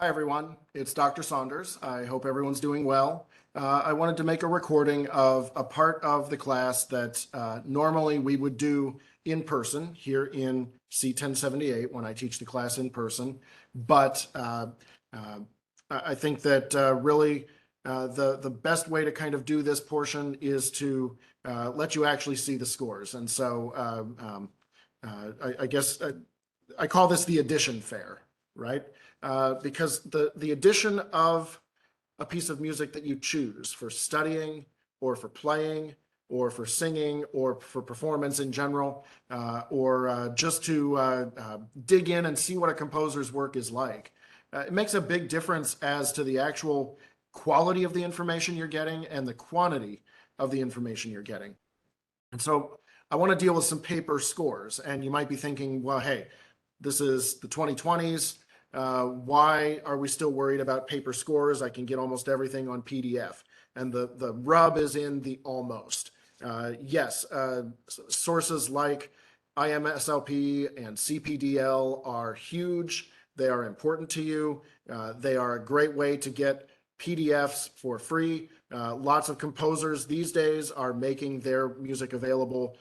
Hi, everyone. It's Dr. Saunders. I hope everyone's doing well. I wanted to make a recording of a part of the class that normally we would do in person here in C1078 when I teach the class in person. But I think that really the best way to kind of do this portion is to let you actually see the scores. And so I guess I call this the addition fair, right? Because the addition of a piece of music that you choose for studying or for playing or for singing or for performance in general, or just to dig in and see what a composer's work is like, it makes a big difference as to the actual quality of the information you're getting and the quantity of the information you're getting. And so I want to deal with some paper scores. And you might be thinking, well, hey, this is the 2020s. Why are we still worried about paper scores? I can get almost everything on PDF. And the rub is in the almost. Yes, sources like IMSLP and CPDL are huge. They are important to you. They are a great way to get PDFs for free. Lots of composers these days are making their music available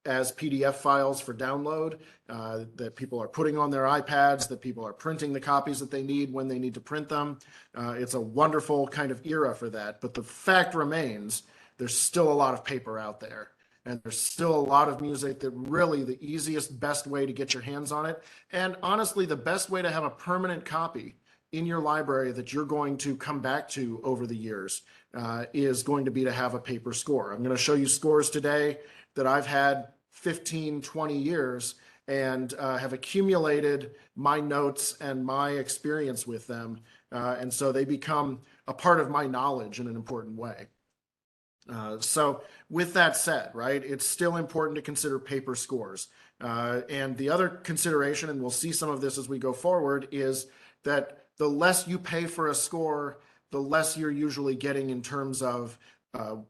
as PDF files for download that people are putting on their iPads, that people are printing the copies that they need when they need to print them. It's a wonderful kind of era for that. But the fact remains, there's still a lot of paper out there. And there's still a lot of music that really the easiest, best way to get your hands on it. And honestly, the best way to have a permanent copy in your library that you're going to come back to over the years is going to be to have a paper score. I'm going to show you scores today that I've had 15, 20 years and have accumulated my notes and my experience with them. And so they become a part of my knowledge in an important way. So with that said, right, it's still important to consider paper scores. And the other consideration, and we'll see some of this as we go forward, is that the less you pay for a score, the less you're usually getting in terms of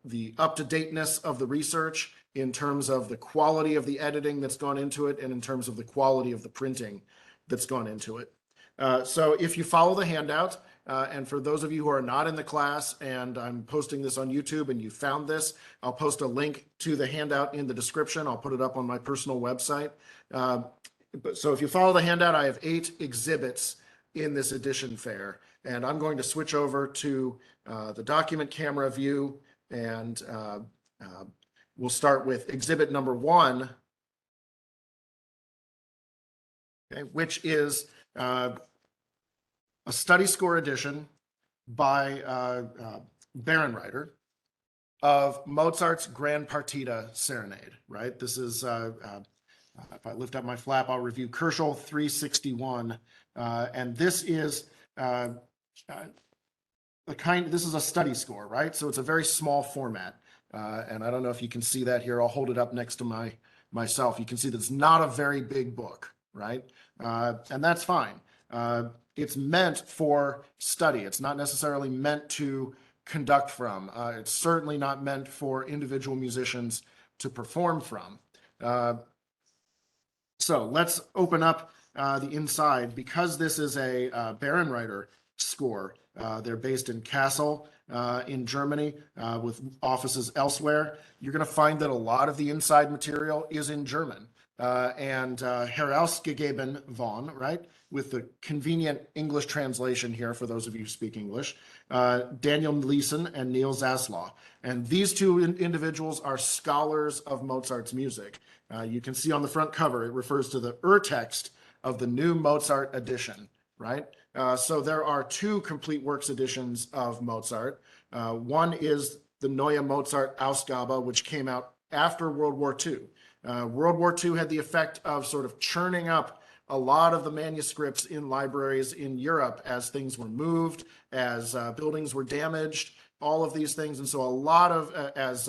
the up-to-dateness of the research, in terms of the quality of the editing that's gone into it, and in terms of the quality of the printing that's gone into it. So if you follow the handout, and for those of you who are not in the class, and I'm posting this on YouTube and you found this, I'll post a link to the handout in the description. I'll put it up on my personal website. So if you follow the handout, I have 8 exhibits in this edition fair. And I'm going to switch over to the document camera view, and we'll start with exhibit number 1, okay, which is a study score edition by Barenreiter of Mozart's Gran Partita Serenade, right? This is, if I lift up my flap, I'll review Purcell 361. And this is this is a study score, right? So it's a very small format. And I don't know if you can see that here. I'll hold it up next to myself. You can see that it's not a very big book, right? And that's fine. It's meant for study. It's not necessarily meant to conduct from. It's certainly not meant for individual musicians to perform from. So let's open up the inside. Because this is a Barenreiter score, they're based in Kassel in Germany with offices elsewhere. You're going to find that a lot of the inside material is in German. And herausgegeben von, right, with the convenient English translation here for those of you who speak English, Daniel Leeson and Neil Zaslaw. And these two individuals are scholars of Mozart's music. You can see on the front cover, it refers to the Urtext of the new Mozart edition, right? So there are 2 complete works editions of Mozart. One is the Neue Mozart Ausgabe, which came out after World War II. World War II had the effect of sort of churning up a lot of the manuscripts in libraries in Europe as things were moved, as buildings were damaged, all of these things. And so a lot of, as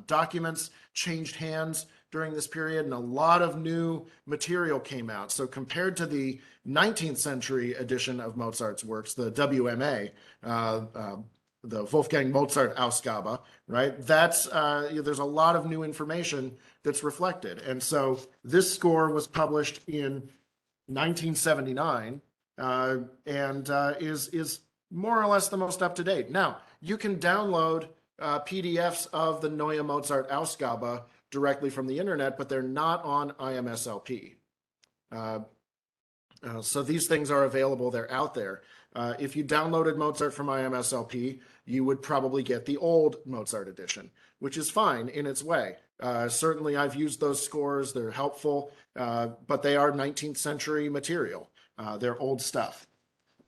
documents changed hands during this period, and a lot of new material came out. So compared to the 19th century edition of Mozart's works, the WMA, the Wolfgang Mozart Ausgabe, right? That's there's a lot of new information that's reflected. And so this score was published in 1979, and is more or less the most up to date. Now, you can download PDFs of the Neue Mozart Ausgabe directly from the internet, but they're not on IMSLP. So these things are available, they're out there. If you downloaded Mozart from IMSLP, you would probably get the old Mozart edition, which is fine in its way. Certainly I've used those scores, they're helpful, but they are 19th century material. They're old stuff.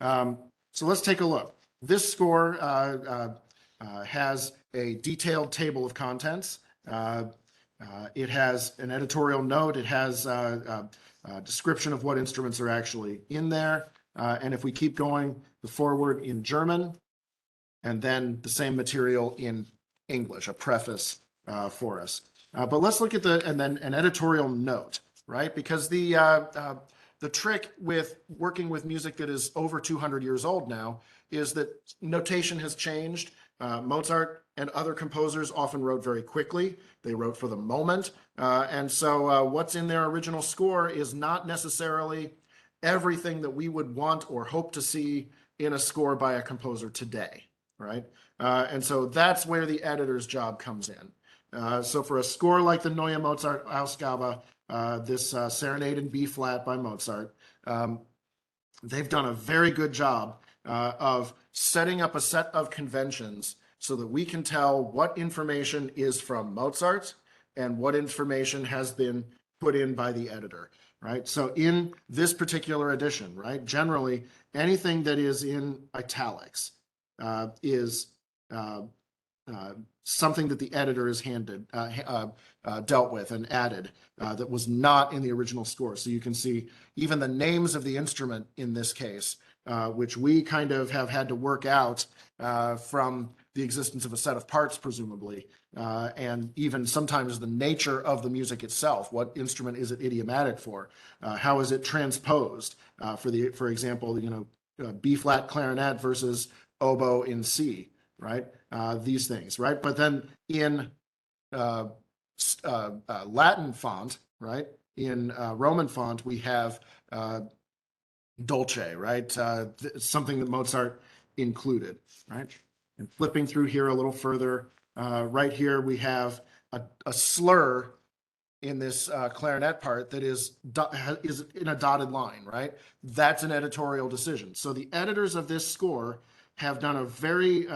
So let's take a look. This score has a detailed table of contents. It has an editorial note. It has a description of what instruments are actually in there. And if we keep going, the foreword in German, and then the same material in English, a preface for us. But let's look at and then an editorial note, right? Because the trick with working with music that is over 200 years old now is that notation has changed. Mozart and other composers often wrote very quickly. They wrote for the moment. And so what's in their original score is not necessarily everything that we would want or hope to see in a score by a composer today, right? And so that's where the editor's job comes in. So for a score like the Neue Mozart Ausgabe, this Serenade in B flat by Mozart, they've done a very good job of setting up a set of conventions so that we can tell what information is from Mozart and what information has been put in by the editor, right? So in this particular edition, right, generally anything that is in italics is something that the editor has dealt with and added that was not in the original score. So you can see even the names of the instrument in this case, which we kind of have had to work out from the existence of a set of parts, presumably, and even sometimes the nature of the music itself. What instrument is it idiomatic for? How is it transposed? For example, B flat clarinet versus oboe in C, right? These things, right? But then in Latin font, right? In Roman font, we have Dolce, right? Something that Mozart included, right? And flipping through here a little further, right here we have a slur in this clarinet part that is in a dotted line, right? That's an editorial decision. So the editors of this score have done a very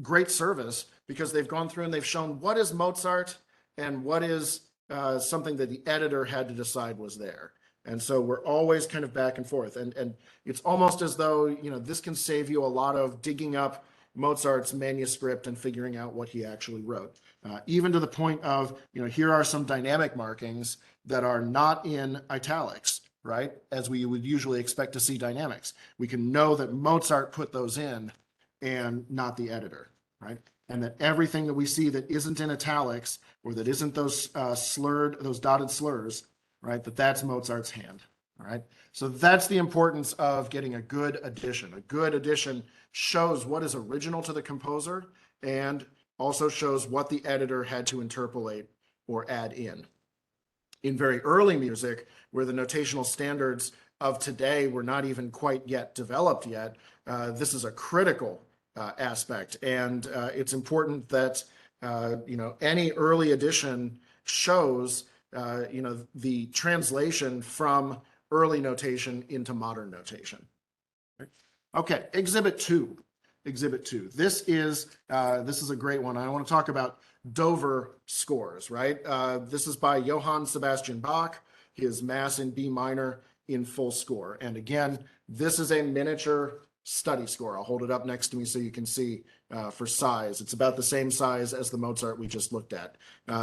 great service because they've gone through and they've shown what is Mozart and what is something that the editor had to decide was there. And so we're always kind of back and forth. And it's almost as though, this can save you a lot of digging up Mozart's manuscript and figuring out what he actually wrote. Even to the point of, here are some dynamic markings that are not in italics, right? As we would usually expect to see dynamics. We can know that Mozart put those in and not the editor, right? And that everything that we see that isn't in italics or that isn't those those dotted slurs, right? That's Mozart's hand, all right? So that's the importance of getting a good edition. A good edition shows what is original to the composer and also shows what the editor had to interpolate or add in. In very early music, where the notational standards of today were not even quite yet developed yet, this is a critical aspect. And it's important that, any early edition shows the translation from early notation into modern notation. Okay, Exhibit 2. Exhibit 2. This is a great one. I want to talk about Dover scores, right? This is by Johann Sebastian Bach, his Mass in B minor in full score. And again, this is a miniature study score. I'll hold it up next to me so you can see for size. It's about the same size as the Mozart we just looked at.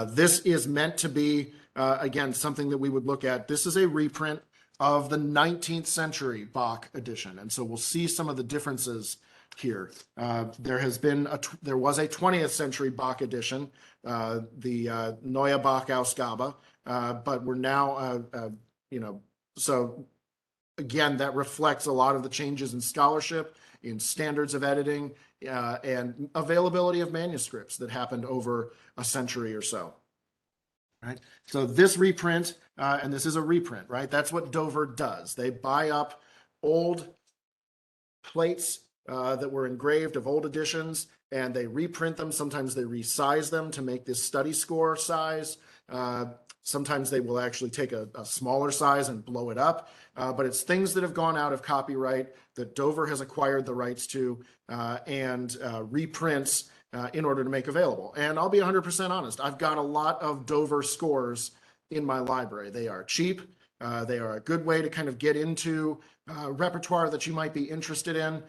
This is meant to be, again, something that we would look at. This is a reprint of the 19th century Bach edition. And so we'll see some of the differences here. There was a 20th century Bach edition, the Neue Bach Ausgabe, but we're now, so again, that reflects a lot of the changes in scholarship, in standards of editing, and availability of manuscripts that happened over a century or so. right? So this reprint, and this is a reprint, right? That's what Dover does. They buy up old plates that were engraved of old editions, and they reprint them. Sometimes they resize them to make this study score size. Sometimes they will actually take a smaller size and blow it up. But it's things that have gone out of copyright that Dover has acquired the rights to and reprints in order to make available. And I'll be 100% honest, I've got a lot of Dover scores in my library. They are cheap. They are a good way to kind of get into repertoire that you might be interested in.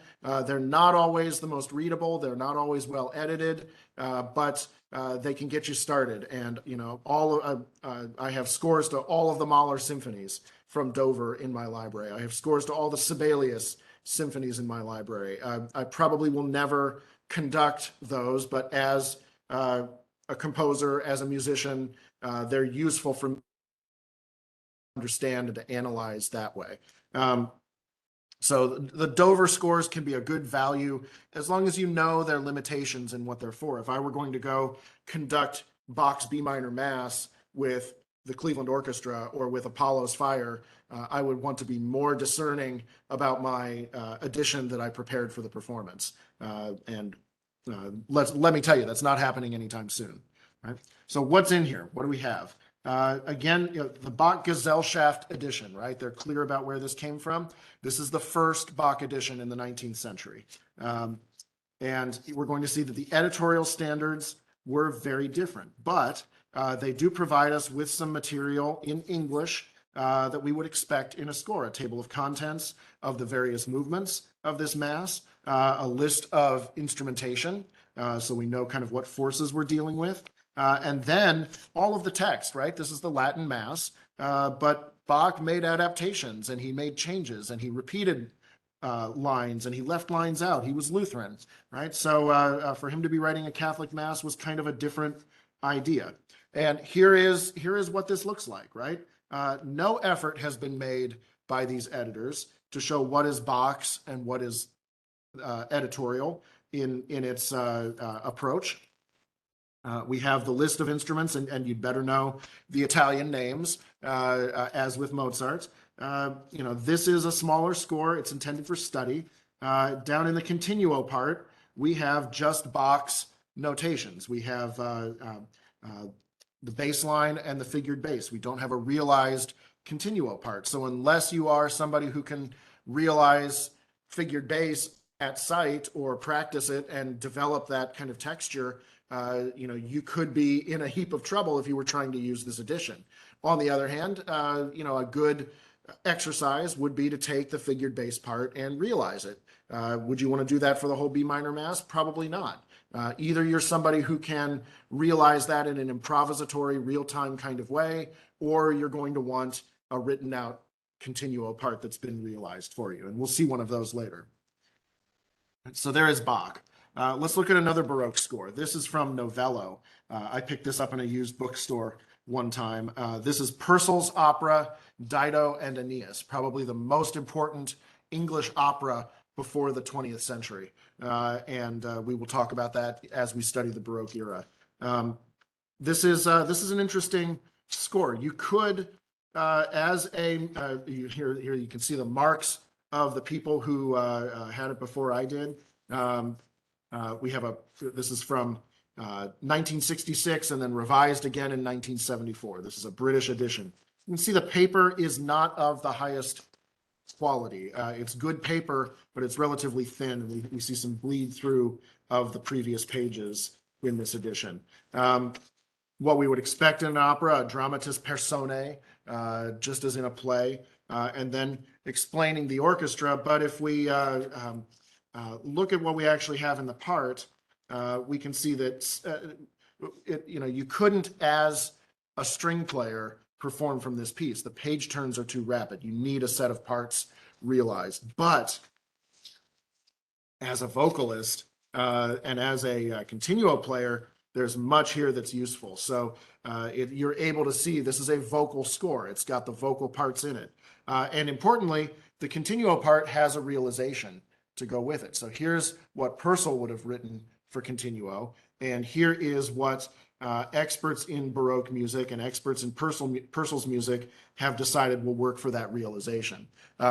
They're not always the most readable. They're not always well edited, but they can get you started. And, you know, I have scores to all of the Mahler symphonies from Dover in my library. I have scores to all the Sibelius symphonies in my library. I probably will never conduct those, but as a composer, as a musician, they're useful for me to understand and to analyze that way. So the Dover scores can be a good value as long as you know their limitations and what they're for. If I were going to go conduct Bach's B minor Mass with the Cleveland Orchestra or with Apollo's Fire, I would want to be more discerning about my edition that I prepared for the performance. Let me tell you, that's not happening anytime soon. Right? So what's in here? What do we have? Again, you know, the Bach Gesellschaft edition, right? They're clear about where this came from. This is the first Bach edition in the 19th century. And we're going to see that the editorial standards were very different, but they do provide us with some material in English that we would expect in a score, a table of contents of the various movements of this Mass, a list of instrumentation, so we know kind of what forces we're dealing with. And then all of the text, right? This is the Latin Mass, but Bach made adaptations and he made changes and he repeated lines and he left lines out. He was Lutheran, right? So for him to be writing a Catholic Mass was kind of a different idea. And here is what this looks like, right? No effort has been made by these editors to show what is Bach's and what is editorial in its approach. We have the list of instruments, and you'd better know the Italian names, as with Mozart. You know, this is a smaller score. It's intended for study. Down in the continuo part, we have just Bach's notations. We have the bass line and the figured bass. We don't have a realized continuo part. So unless you are somebody who can realize figured bass at sight or practice it and develop that kind of texture, you know, you could be in a heap of trouble if you were trying to use this edition. On the other hand, you know, a good exercise would be to take the figured bass part and realize it. Would you want to do that for the whole B minor Mass? Probably not. Either you're somebody who can realize that in an improvisatory, real-time kind of way, or you're going to want a written out continuo part that's been realized for you. And we'll see one of those later. So there is Bach. Let's look at another Baroque score. This is from Novello. I picked this up in a used bookstore one time. This is Purcell's opera, Dido and Aeneas, probably the most important English opera before the 20th century. And we will talk about that as we study the Baroque era. This is an interesting score. You could, here you can see the marks of the people who had it before I did. We have this is from 1966 and then revised again in 1974. This is a British edition. You can see the paper is not of the highest quality. It's good paper, but it's relatively thin. And we see some bleed through of the previous pages in this edition. What we would expect in an opera, a dramatis personae, just as in a play, and then explaining the orchestra. But if we look at what we actually have in the part, we can see that you couldn't, as a string player, perform from this piece. The page turns are too rapid. You need a set of parts realized. But as a vocalist and as a continuo player, there's much here that's useful. So you're able to see this is a vocal score. It's got the vocal parts in it. And importantly, the continuo part has a realization to go with it. So here's what Purcell would have written for continuo, and here is what experts in Baroque music and experts in Purcell's music have decided will work for that realization.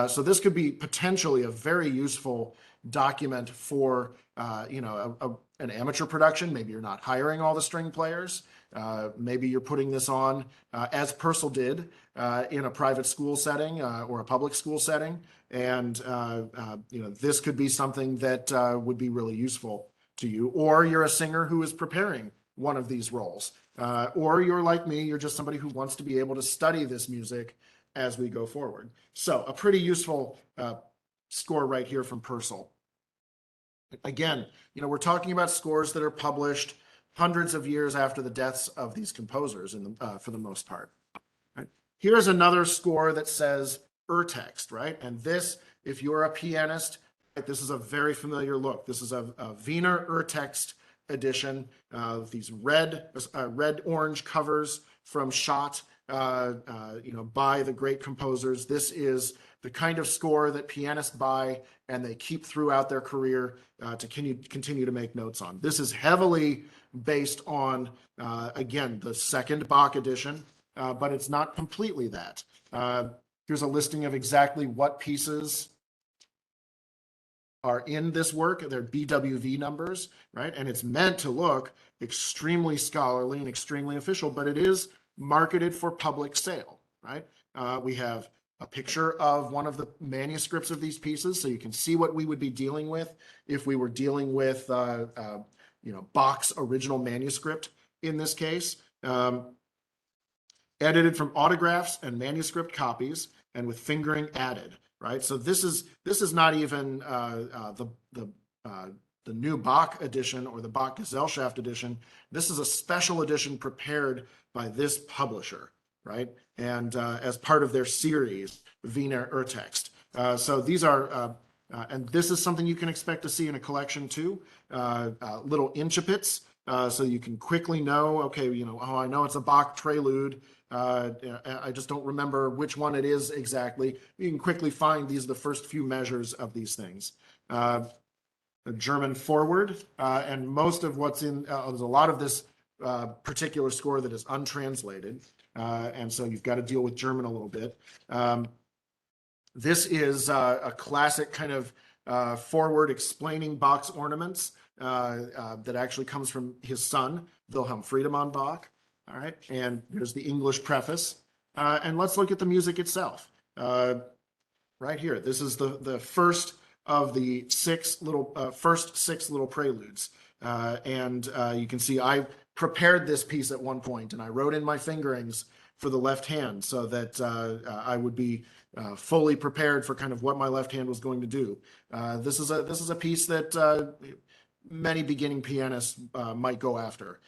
So this could be potentially a very useful document for an amateur production. Maybe you're not hiring all the string players. Maybe you're putting this on as Purcell did in a private school setting or a public school setting. And this could be something that would be really useful to you. Or you're a singer who is preparing one of these roles. Or you're like me, you're just somebody who wants to be able to study this music as we go forward. So a pretty useful score right here from Purcell. Again, we're talking about scores that are published hundreds of years after the deaths of these composers for the most part. Right? Here's another score that says Urtext, right? And this, if you're a pianist, right, this is a very familiar look. This is a Wiener Urtext edition, these red-orange covers from Schott, by the great composers. This is the kind of score that pianists buy and they keep throughout their career to continue to make notes on. This is heavily based on, again, the second Bach edition, but it's not completely that. Here's a listing of exactly what pieces are in this work. They're BWV numbers, right? And it's meant to look extremely scholarly and extremely official, but it is marketed for public sale, right? We have a picture of one of the manuscripts of these pieces, so you can see what we would be dealing with if we were dealing with, Bach's original manuscript in this case. Edited from autographs and manuscript copies, and with fingering added. Right, so this is not even the new Bach edition or the Bach Gesellschaft edition. This is a special edition prepared by this publisher, right? And as part of their series, Wiener Urtext. So these are, and this is something you can expect to see in a collection too. Little incipits, so you can quickly know, okay, I know it's a Bach prelude. I just don't remember which one it is exactly. You can quickly find these are the first few measures of these things. The German forward, and most of what's in, there's a lot of this particular score that is untranslated, and so you've got to deal with German a little bit. This is a classic kind of forward explaining Bach's ornaments that actually comes from his son, Wilhelm Friedemann Bach. All right, and here's the English preface. And let's look at the music itself. Right here, this is the first of the first six little preludes. And you can see I prepared this piece at one point, and I wrote in my fingerings for the left hand so that I would be fully prepared for kind of what my left hand was going to do. This is a piece that many beginning pianists might go after.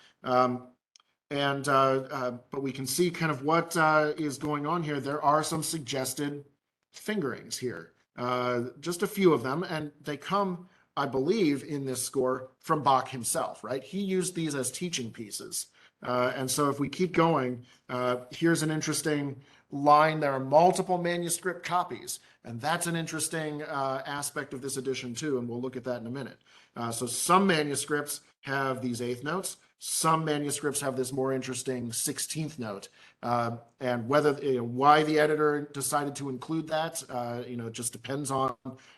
But we can see kind of what is going on here. There are some suggested fingerings here, just a few of them, and they come, I believe, in this score from Bach himself, right? He used these as teaching pieces. And so if we keep going, here's an interesting line. There are multiple manuscript copies, and that's an interesting aspect of this edition too, and we'll look at that in a minute. So some manuscripts have these eighth notes. Some manuscripts have this more interesting 16th note, and whether why the editor decided to include that, it just depends on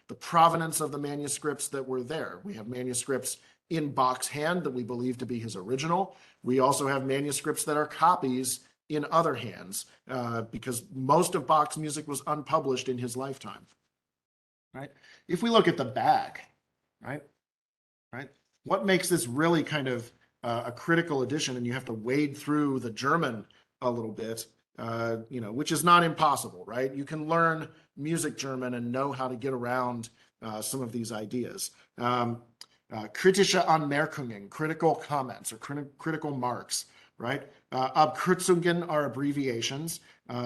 the provenance of the manuscripts that were there. We have manuscripts in Bach's hand that we believe to be his original. We also have manuscripts that are copies in other hands, because most of Bach's music was unpublished in his lifetime. Right? If we look at the back, right, what makes this really kind of a critical edition, and you have to wade through the German a little bit, which is not impossible, right? You can learn music German and know how to get around some of these ideas. Kritische Anmerkungen, critical comments or critical marks, right? Abkürzungen are abbreviations,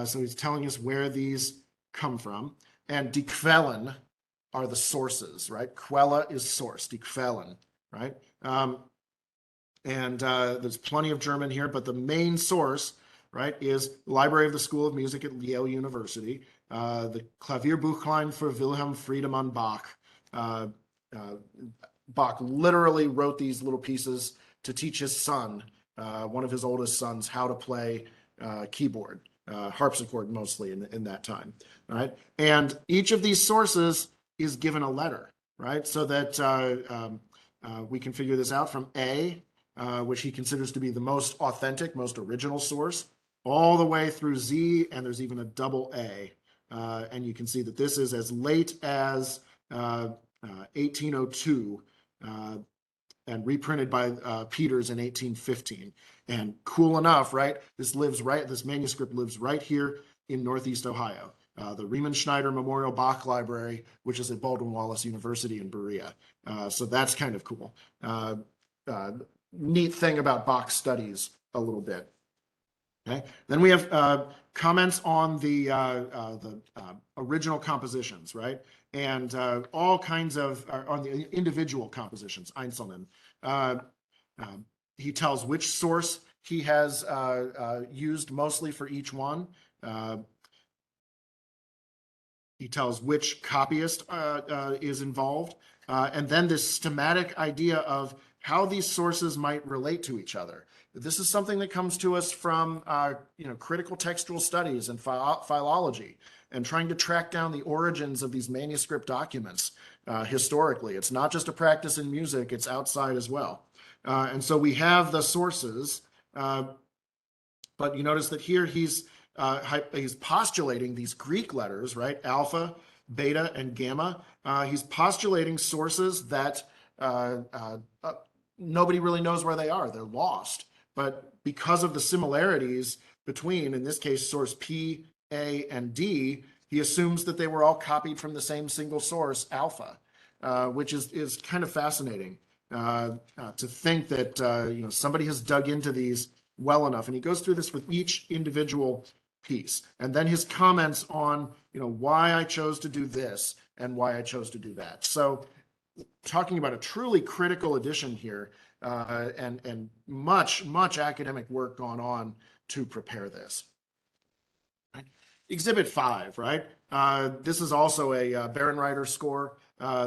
so he's telling us where these come from. And die Quellen are the sources, right? Quelle is source, die Quellen, right? And there's plenty of German here, but the main source, right, is Library of the School of Music at Yale University, the Klavierbuchlein for Wilhelm Friedemann Bach. Bach literally wrote these little pieces to teach his son one of his oldest sons, how to play keyboard, harpsichord mostly in that time, right? And each of these sources is given a letter, right? So that we can figure this out from A, which he considers to be the most authentic, most original source, all the way through Z, and there's even a double A. And you can see that this is as late as 1802 and reprinted by Peters in 1815. And cool enough, right? This manuscript lives right here in Northeast Ohio. The Riemenschneider Memorial Bach Library, which is at Baldwin-Wallace University in Berea. So that's kind of cool. Neat thing about Bach studies a little bit. Okay. Then we have comments on the original compositions, right? And all kinds of, on the individual compositions, Einzelnen. He tells which source he has used mostly for each one. He tells which copyist is involved. And then this schematic idea of how these sources might relate to each other. This is something that comes to us from critical textual studies and philology, and trying to track down the origins of these manuscript documents historically. It's not just a practice in music, it's outside as well. And so we have the sources, but you notice that here he's postulating these Greek letters, right? Alpha, beta, and gamma. He's postulating sources that nobody really knows where they are. They're lost. But because of the similarities between, in this case, source P, A, and D, he assumes that they were all copied from the same single source, alpha, which is kind of fascinating to think that somebody has dug into these well enough. And he goes through this with each individual piece. And then his comments on why I chose to do this and why I chose to do that. So talking about a truly critical edition here, and much academic work gone on to prepare this. Right? Exhibit 5, right? This is also a Barenreiter score.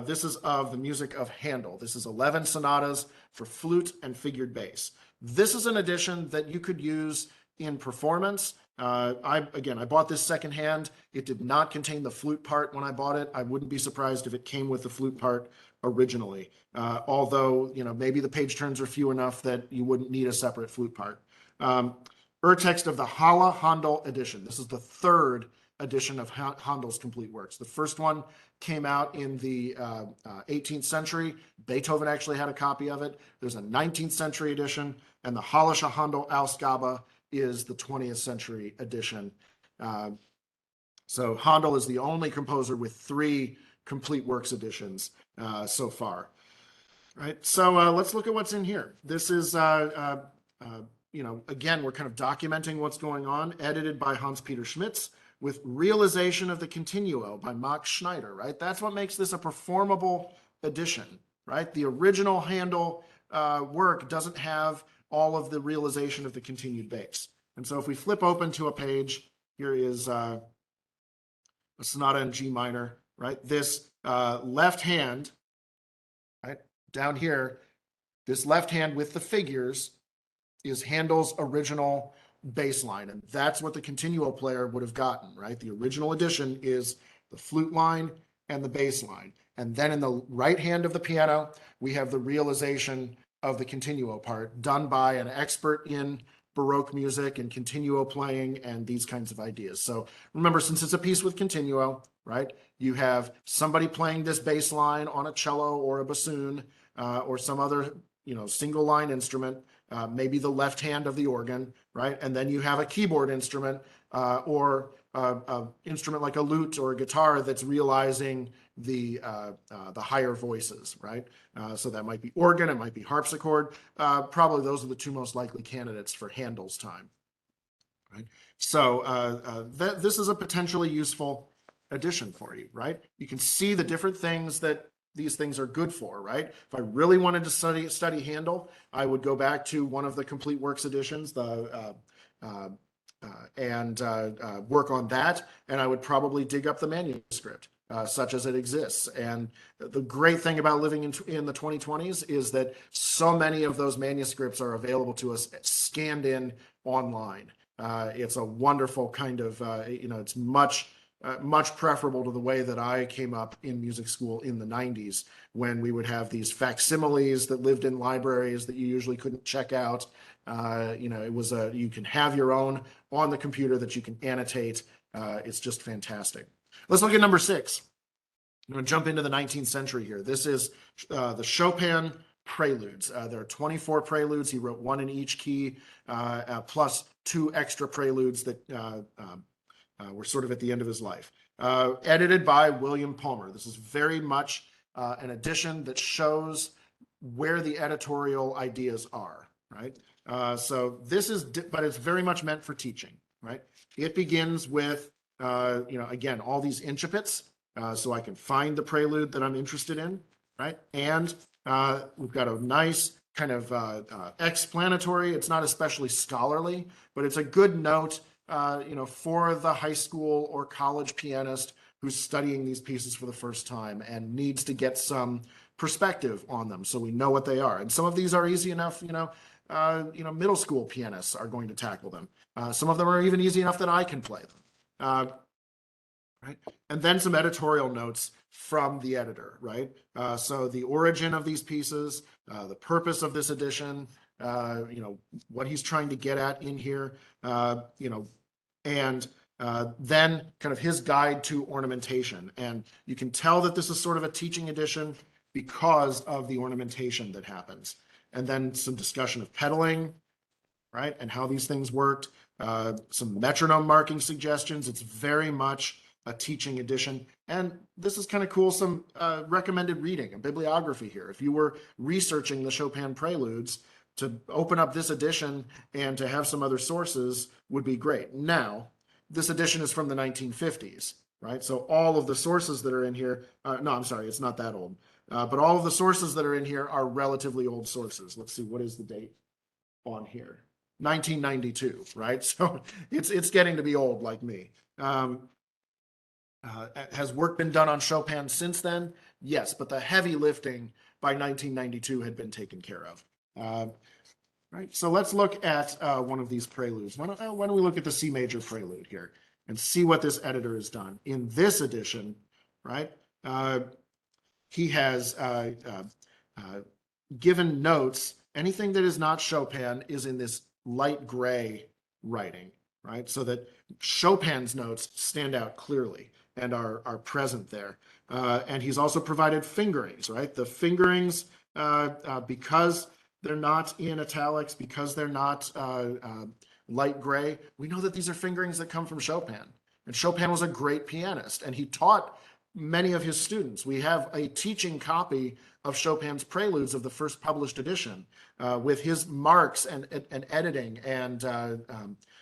This is of the music of Handel. This is 11 sonatas for flute and figured bass. This is an edition that you could use in performance. I bought this secondhand. It did not contain the flute part when I bought it. I wouldn't be surprised if it came with the flute part originally, although maybe the page turns are few enough that you wouldn't need a separate flute part. Urtext of the Halle Handel edition. This is the third edition of Handel's complete works. The first one came out in the 18th century. Beethoven actually had a copy of it. There's a 19th century edition, and the Hallische Handel Ausgabe is the 20th century edition. So Handel is the only composer with 3 complete works editions so far. Right. So let's look at what's in here. This is, again, we're kind of documenting what's going on, edited by Hans-Peter Schmitz, with realization of the continuo by Max Schneider, right? That's what makes this a performable edition, right? The original Handel work doesn't have all of the realization of the continued bass. And so if we flip open to a page, here is a sonata in G minor, right? This left hand, right, down here, this left hand with the figures is Handel's original bass line, and that's what the continuo player would have gotten, right? The original edition is the flute line and the bass line. And then in the right hand of the piano, we have the realization of the continuo part done by an expert in Baroque music and continuo playing and these kinds of ideas. So remember, since it's a piece with continuo, right, you have somebody playing this bass line on a cello or a bassoon or some other single line instrument, maybe the left hand of the organ, right? And then you have a keyboard instrument or an instrument like a lute or a guitar that's realizing the higher voices, right? So that might be organ, it might be harpsichord. Probably those are the 2 most likely candidates for Handel's time, right? So this is a potentially useful addition for you, right? You can see the different things that these things are good for, right? If I really wanted to study Handel, I would go back to one of the complete works editions, and work on that, and I would probably dig up the manuscript, such as it exists. And the great thing about living in the 2020s is that so many of those manuscripts are available to us scanned in online. It's a wonderful kind of, it's much preferable to the way that I came up in music school in the 90s, when we would have these facsimiles that lived in libraries that you usually couldn't check out. It was you can have your own on the computer that you can annotate. It's just fantastic. Let's look at number 6. I'm going to jump into the 19th century here. This is the Chopin Preludes. There are 24 preludes. He wrote one in each key, plus 2 extra preludes that were sort of at the end of his life. Edited by William Palmer. This is very much an edition that shows where the editorial ideas are, right? So this is, but it's very much meant for teaching, right? It begins with, again, all these incipits, so I can find the prelude that I'm interested in, right? And we've got a nice kind of explanatory. It's not especially scholarly, but it's a good note, for the high school or college pianist who's studying these pieces for the first time and needs to get some perspective on them, so we know what they are. And some of these are easy enough, middle school pianists are going to tackle them. Some of them are even easy enough that I can play them. Right? And then some editorial notes from the editor, right? So the origin of these pieces, the purpose of this edition, what he's trying to get at in here, and then kind of his guide to ornamentation. And you can tell that this is sort of a teaching edition because of the ornamentation that happens. And then some discussion of pedaling, right? And how these things worked. Some metronome marking suggestions. It's very much a teaching edition. And this is kind of cool, some recommended reading, a bibliography here. If you were researching the Chopin Preludes, to open up this edition and to have some other sources would be great. Now, this edition is from the 1950s, right? So all of the sources that are in here, no, I'm sorry, it's not that old. But all of the sources that are in here are relatively old sources. Let's see, what is the date on here? 1992, right? So it's getting to be old like me. Has work been done on Chopin since then? Yes, but the heavy lifting by 1992 had been taken care of. Right, so let's look at one of these preludes. Why don't we look at the C major prelude here and see what this editor has done. In this edition, right, he has given notes. Anything that is not Chopin is in this light gray writing, right, so that Chopin's notes stand out clearly and are present there. And he's also provided fingerings, right? The fingerings, because they're not in italics, because they're not light gray, we know that these are fingerings that come from Chopin. And Chopin was a great pianist, and he taught many of his students. We have a teaching copy of Chopin's Preludes of the first published edition with his marks and editing and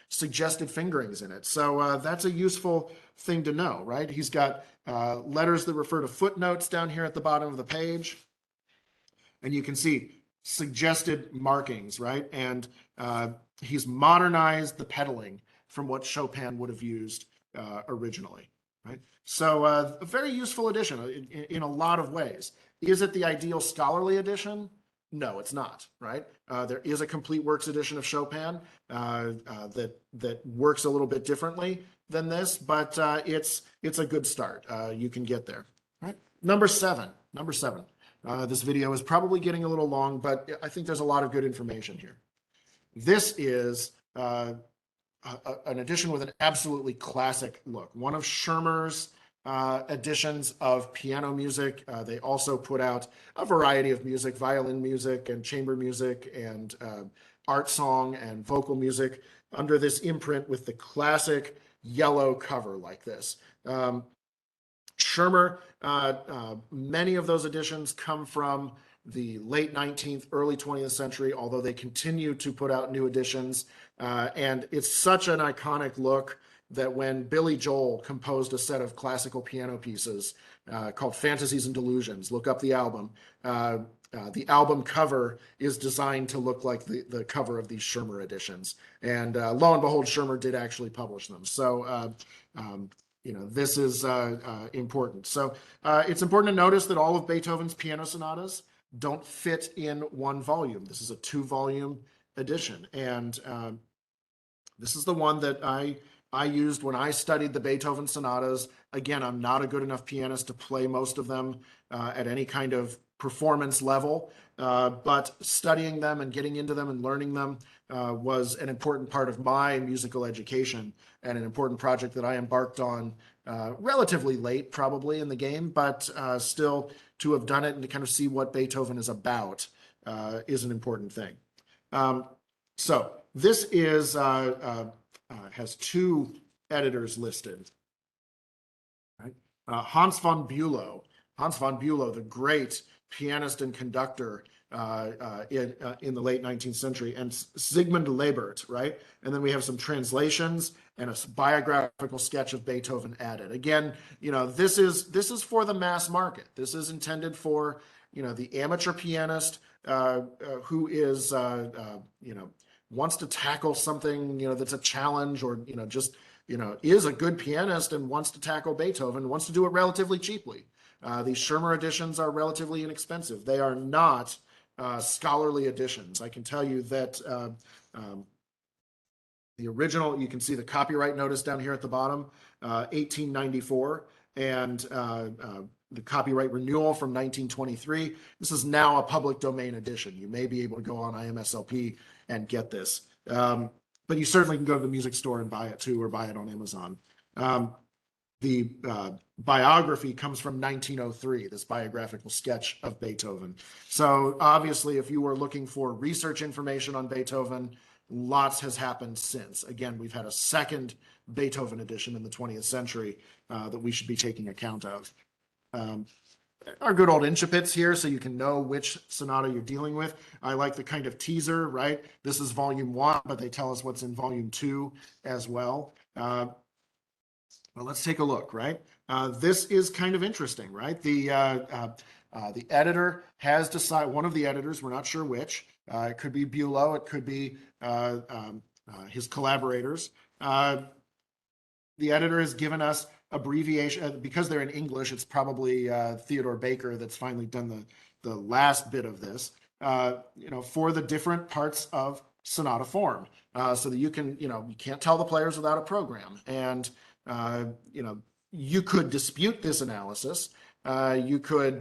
suggested fingerings in it. So that's a useful thing to know, right? He's got letters that refer to footnotes down here at the bottom of the page. And you can see suggested markings, right? And he's modernized the pedaling from what Chopin would have used originally, right? So a very useful edition in a lot of ways. Is it the ideal scholarly edition? No, it's not, right? There is a complete works edition of Chopin that works a little bit differently than this, but it's a good start. You can get there, right? Number seven. This video is probably getting a little long, but I think there's a lot of good information here. This is an edition with an absolutely classic look. One of Schirmer's editions of piano music. They also put out a variety of music, violin music and chamber music and art song and vocal music under this imprint with the classic yellow cover like this. Schirmer, many of those editions come from the late 19th, early 20th century, although they continue to put out new editions. And it's such an iconic look that when Billy Joel composed a set of classical piano pieces called Fantasies and Delusions, look up the album cover is designed to look like the cover of these Schirmer editions. And lo and behold, Schirmer did actually publish them. So this is important. So it's important to notice that all of Beethoven's piano sonatas don't fit in one volume. This is a 2-volume edition. And this is the one that I used when I studied the Beethoven sonatas. Again, I'm not a good enough pianist to play most of them at any kind of performance level, but studying them and getting into them and learning them was an important part of my musical education and an important project that I embarked on relatively late, probably in the game, but still to have done it and to kind of see what Beethoven is about is an important thing. So this is has 2 editors listed. Right? Hans von Bülow, the great pianist and conductor in the late 19th century, and Sigmund Lebert, right? And then we have some translations and a biographical sketch of Beethoven added. Again, this is for the mass market. This is intended for, the amateur pianist who is, wants to tackle something, that's a challenge, or, just, is a good pianist and wants to tackle Beethoven, wants to do it relatively cheaply. These Schirmer editions are relatively inexpensive. They are not scholarly editions. I can tell you that the original, you can see the copyright notice down here at the bottom, 1894, and the copyright renewal from 1923. This is now a public domain edition. You may be able to go on IMSLP and get this. But you certainly can go to the music store and buy it too, or buy it on Amazon. The biography comes from 1903, this biographical sketch of Beethoven. So obviously, if you were looking for research information on Beethoven, lots has happened since. Again, we've had a second Beethoven edition in the 20th century that we should be taking account of. Our good old incipits here, so you can know which sonata you're dealing with. I like the kind of teaser, right? This is volume 1, but they tell us what's in volume 2 as well. Well, let's take a look, right? This is kind of interesting, right? The editor has decided, one of the editors, we're not sure which, it could be Bülow, it could be his collaborators. The editor has given us abbreviation, because they're in English, it's probably Theodore Baker that's finally done the last bit of this, for the different parts of sonata form, so that you can, you can't tell the players without a program. And you could dispute this analysis. You could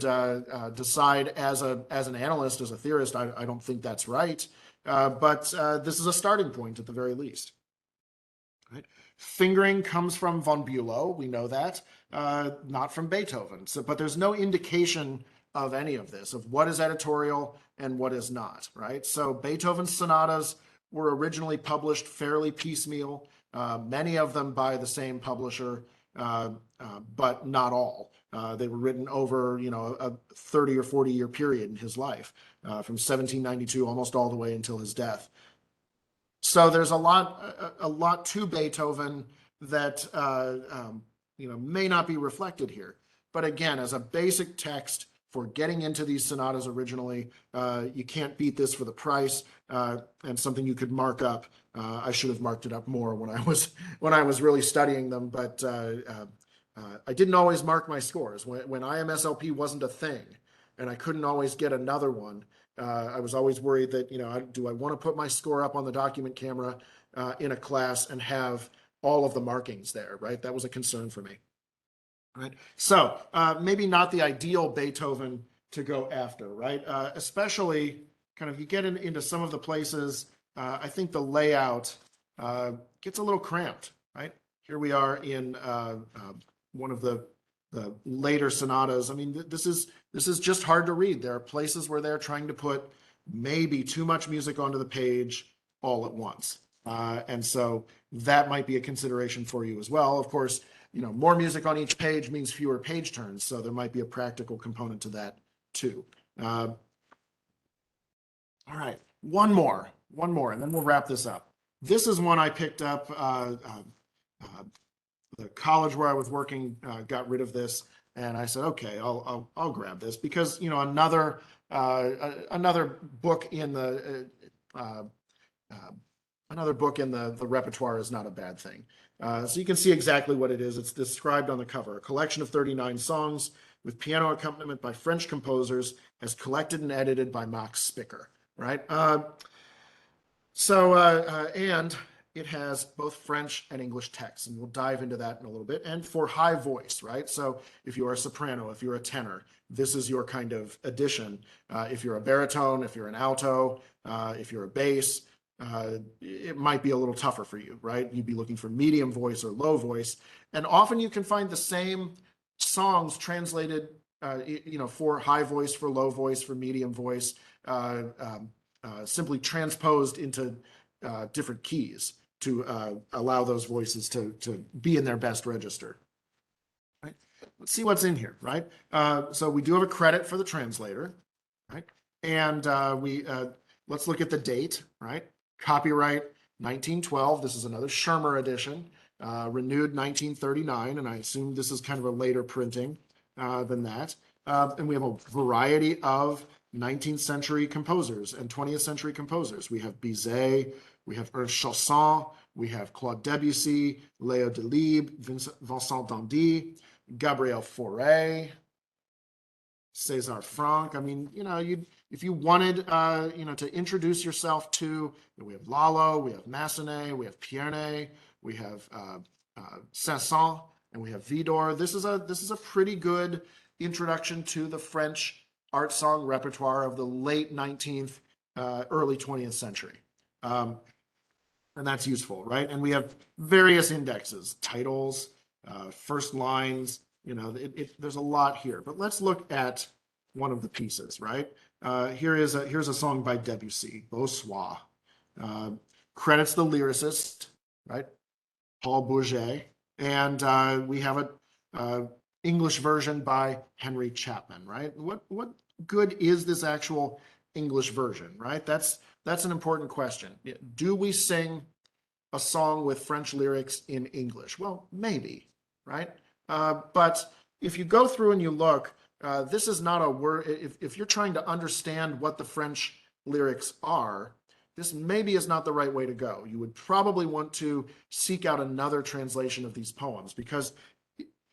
decide as an analyst, as a theorist, I don't think that's right. But this is a starting point at the very least. Right? Fingering comes from von Bülow, we know that, not from Beethoven. So, but there's no indication of any of this, of what is editorial and what is not, right? So Beethoven's sonatas were originally published fairly piecemeal, many of them by the same publisher, but not all. They were written over, a 30 or 40-year period in his life, from 1792 almost all the way until his death. So there's a lot to Beethoven that may not be reflected here. But again, as a basic text for getting into these sonatas originally, you can't beat this for the price, and something you could mark up. I should have marked it up more when I was really studying them, but I didn't always mark my scores. When IMSLP wasn't a thing, and I couldn't always get another one, I was always worried that, do I want to put my score up on the document camera in a class and have all of the markings there, right? That was a concern for me. Right. So maybe not the ideal Beethoven to go after, right? Especially kind of you get into some of the places, I think the layout gets a little cramped, right? Here we are in one of the later sonatas. I mean, this is just hard to read. There are places where they're trying to put maybe too much music onto the page all at once. And so that might be a consideration for you as well. Of course, more music on each page means fewer page turns, so there might be a practical component to that too. All right, one more, and then we'll wrap this up. This is one I picked up. The college where I was working got rid of this, and I said, okay, I'll grab this because another book in the another book in the repertoire is not a bad thing. So you can see exactly what it is. It's described on the cover. A collection of 39 songs with piano accompaniment by French composers, as collected and edited by Max Spicker, right? And it has both French and English text, and we'll dive into that in a little bit. And for high voice, right? So if you're a soprano, if you're a tenor, this is your kind of edition. If you're a baritone, if you're an alto, if you're a bass, it might be a little tougher for you, right? You'd be looking for medium voice or low voice. And often you can find the same songs translated, for high voice, for low voice, for medium voice, simply transposed into different keys to allow those voices to be in their best register. Right? Let's see what's in here, right? So we do have a credit for the translator, right? And let's look at the date, right? Copyright 1912. This is another Schirmer edition, renewed 1939, and I assume this is kind of a later printing than that. And we have a variety of 19th century composers and 20th century composers. We have Bizet, we have Ernst Chausson, we have Claude Debussy, Léo Delibes, Vincent d'Indy, Gabriel Fauré, César Franck. I mean, if you wanted, to introduce yourself to, we have Lalo, we have Massenet, we have Pierné, we have Saint-Saëns, and we have Widor. This is a pretty good introduction to the French art song repertoire of the late 19th, early 20th century. And that's useful, right? And we have various indexes, titles, first lines, there's a lot here. But let's look at one of the pieces, right? Here's a song by Debussy, Beau Soir. Credits the lyricist, right? Paul Bourget. And we have a English version by Henry Chapman, right? What good is this actual English version, right? That's an important question. Do we sing a song with French lyrics in English? Well, maybe, right? But if you go through and you look, this is not a word. If you're trying to understand what the French lyrics are, this maybe is not the right way to go. You would probably want to seek out another translation of these poems, because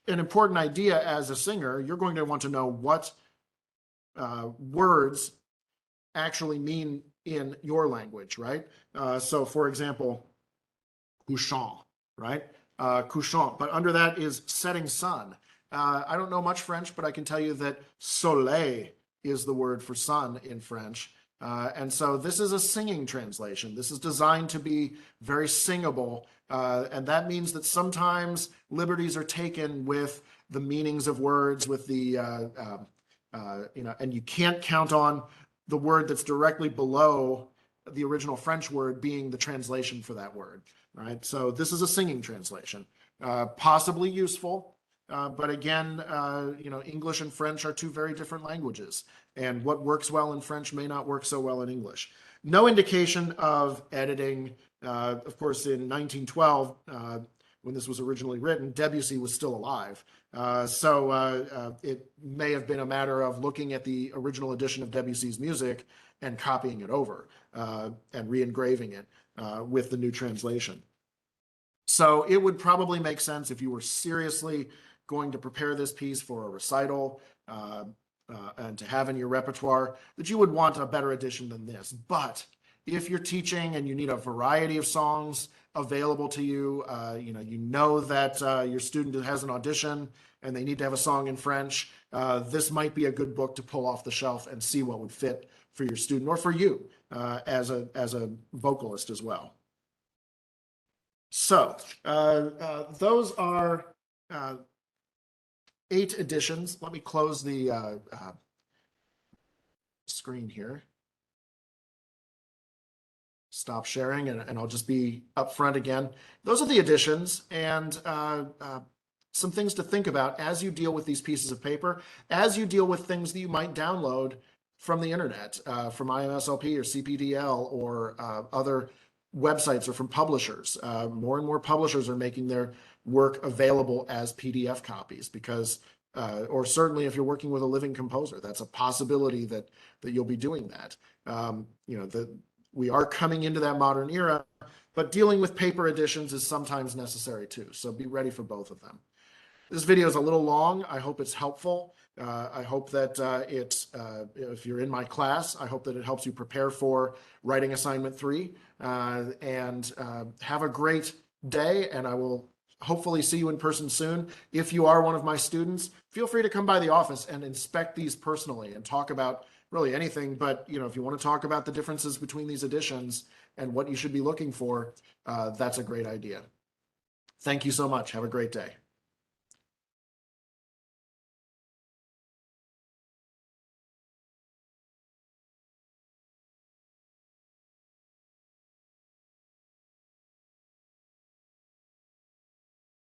an important idea as a singer, you're going to want to know what words actually mean in your language, right? So for example, couchant, right? Couchant, but under that is setting sun. I don't know much French, but I can tell you that soleil is the word for sun in French. And so this is a singing translation. This is designed to be very singable. And that means that sometimes liberties are taken with the meanings of words, with the, and you can't count on the word that's directly below the original French word being the translation for that word, right? So this is a singing translation, possibly useful. But again, English and French are two very different languages, and what works well in French may not work so well in English. No indication of editing. Of course, in 1912, when this was originally written, Debussy was still alive. So it may have been a matter of looking at the original edition of Debussy's music and copying it over and re-engraving it with the new translation. So it would probably make sense if you were seriously going to prepare this piece for a recital and to have in your repertoire, that you would want a better edition than this. But if you're teaching and you need a variety of songs available to you, you know that your student has an audition and they need to have a song in French, this might be a good book to pull off the shelf and see what would fit for your student or for you as a vocalist as well. So those are 8 editions. Let me close the screen here. Stop sharing, and I'll just be up front again. Those are the editions, and some things to think about as you deal with these pieces of paper, as you deal with things that you might download from the internet, from IMSLP or CPDL or other websites, or from publishers. More and more publishers are making their work available as PDF copies, because or certainly if you're working with a living composer, that's a possibility that you'll be doing that. We are coming into that modern era but dealing with paper editions is sometimes necessary too. So be ready for both of them. This video is a little long. I hope it's helpful. I hope that if you're in my class, I hope that it helps you prepare for writing assignment 3. And have a great day, and I will hopefully see you in person soon. If you are one of my students, feel free to come by the office and inspect these personally and talk about really anything. But if you want to talk about the differences between these editions and what you should be looking for, that's a great idea. Thank you so much. Have a great day.